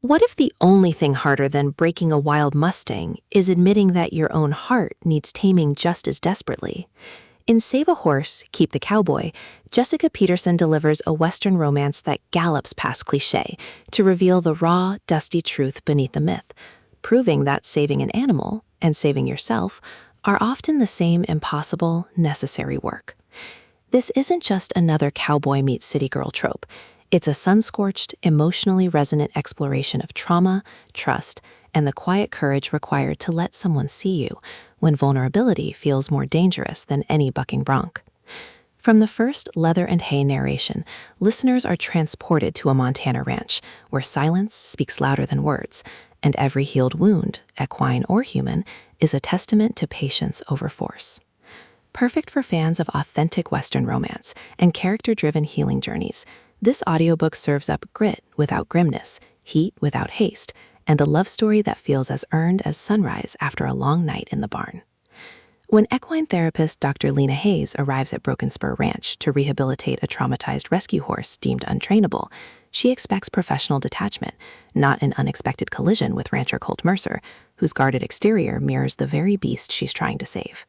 What if the only thing harder than breaking a wild Mustang is admitting that your own heart needs taming just as desperately? In Save a Horse, Keep the Cowboy, Jessica Peterson delivers a Western romance that gallops past cliché to reveal the raw, dusty truth beneath the myth, proving that saving an animal and saving yourself are often the same impossible, necessary work. This isn't just another cowboy meets city girl trope. It's a sun-scorched, emotionally resonant exploration of trauma, trust, and the quiet courage required to let someone see you when vulnerability feels more dangerous than any bucking bronc. From the first leather and hay narration, listeners are transported to a Montana ranch where silence speaks louder than words, and every healed wound, equine or human, is a testament to patience over force. Perfect for fans of authentic Western romance and character-driven healing journeys, this audiobook serves up grit without grimness, heat without haste, and a love story that feels as earned as sunrise after a long night in the barn. When equine therapist Dr. Lena Hayes arrives at Broken Spur Ranch to rehabilitate a traumatized rescue horse deemed untrainable, she expects professional detachment, not an unexpected collision with rancher Colt Mercer, whose guarded exterior mirrors the very beast she's trying to save.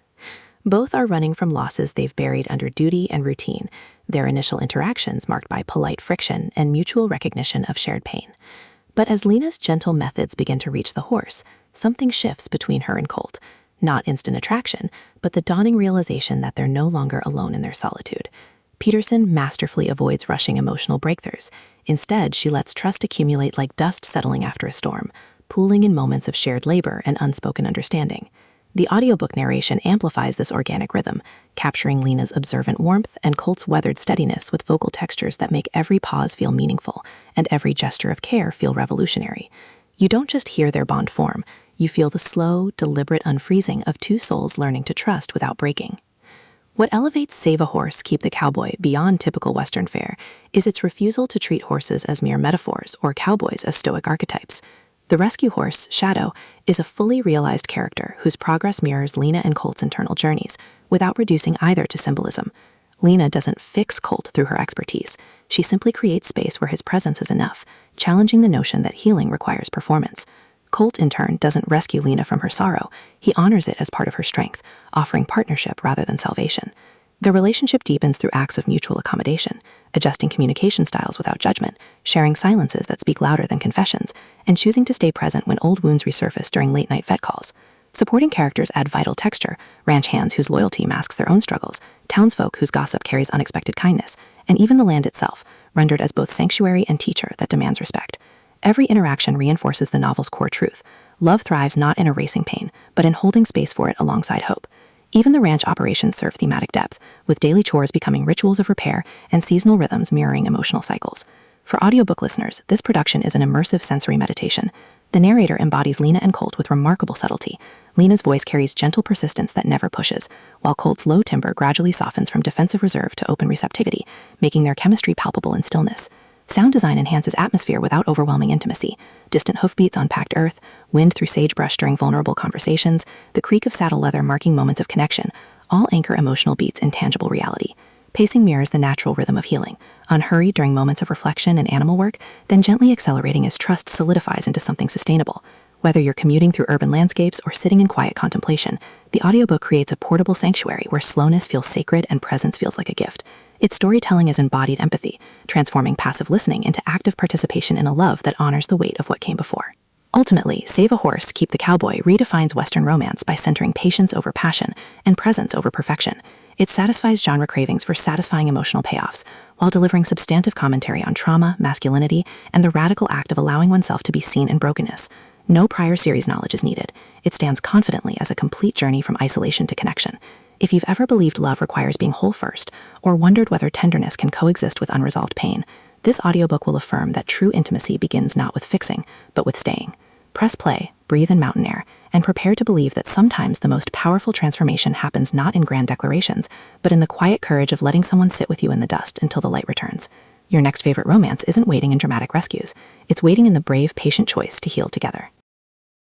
Both are running from losses they've buried under duty and routine, their initial interactions marked by polite friction and mutual recognition of shared pain. But as Lena's gentle methods begin to reach the horse, something shifts between her and Colt. Not instant attraction, but the dawning realization that they're no longer alone in their solitude. Peterson masterfully avoids rushing emotional breakthroughs. Instead, she lets trust accumulate like dust settling after a storm, pooling in moments of shared labor and unspoken understanding. The audiobook narration amplifies this organic rhythm, capturing Lena's observant warmth and Colt's weathered steadiness with vocal textures that make every pause feel meaningful and every gesture of care feel revolutionary. You don't just hear their bond form, you feel the slow, deliberate unfreezing of two souls learning to trust without breaking. What elevates Save a Horse, Keep the Cowboy beyond typical Western fare is its refusal to treat horses as mere metaphors or cowboys as stoic archetypes. The rescue horse, Shadow, is a fully realized character whose progress mirrors Lena and Colt's internal journeys, without reducing either to symbolism. Lena doesn't fix Colt through her expertise. She simply creates space where his presence is enough, challenging the notion that healing requires performance. Colt, in turn, doesn't rescue Lena from her sorrow. He honors it as part of her strength, offering partnership rather than salvation. The relationship deepens through acts of mutual accommodation, adjusting communication styles without judgment, sharing silences that speak louder than confessions, and choosing to stay present when old wounds resurface during late-night vet calls. Supporting characters add vital texture, ranch hands whose loyalty masks their own struggles, townsfolk whose gossip carries unexpected kindness, and even the land itself, rendered as both sanctuary and teacher that demands respect. Every interaction reinforces the novel's core truth. Love thrives not in erasing pain, but in holding space for it alongside hope. Even the ranch operations serve thematic depth, with daily chores becoming rituals of repair and seasonal rhythms mirroring emotional cycles. For audiobook listeners, this production is an immersive sensory meditation. The narrator embodies Lena and Colt with remarkable subtlety. Lena's voice carries gentle persistence that never pushes, while Colt's low timbre gradually softens from defensive reserve to open receptivity, making their chemistry palpable in stillness. Sound design enhances atmosphere without overwhelming intimacy. Distant hoofbeats on packed earth, wind through sagebrush during vulnerable conversations, the creak of saddle leather marking moments of connection, all anchor emotional beats in tangible reality. Pacing mirrors the natural rhythm of healing, unhurried during moments of reflection and animal work, then gently accelerating as trust solidifies into something sustainable. Whether you're commuting through urban landscapes or sitting in quiet contemplation, the audiobook creates a portable sanctuary where slowness feels sacred and presence feels like a gift. Its storytelling is embodied empathy, transforming passive listening into active participation in a love that honors the weight of what came before. Ultimately, Save a Horse, Keep the Cowboy redefines Western romance by centering patience over passion and presence over perfection. It satisfies genre cravings for satisfying emotional payoffs, while delivering substantive commentary on trauma, masculinity, and the radical act of allowing oneself to be seen in brokenness. No prior series knowledge is needed. It stands confidently as a complete journey from isolation to connection. If you've ever believed love requires being whole first, or wondered whether tenderness can coexist with unresolved pain, this audiobook will affirm that true intimacy begins not with fixing, but with staying. Press play, breathe in mountain air, and prepare to believe that sometimes the most powerful transformation happens not in grand declarations, but in the quiet courage of letting someone sit with you in the dust until the light returns. Your next favorite romance isn't waiting in dramatic rescues. It's waiting in the brave, patient choice to heal together.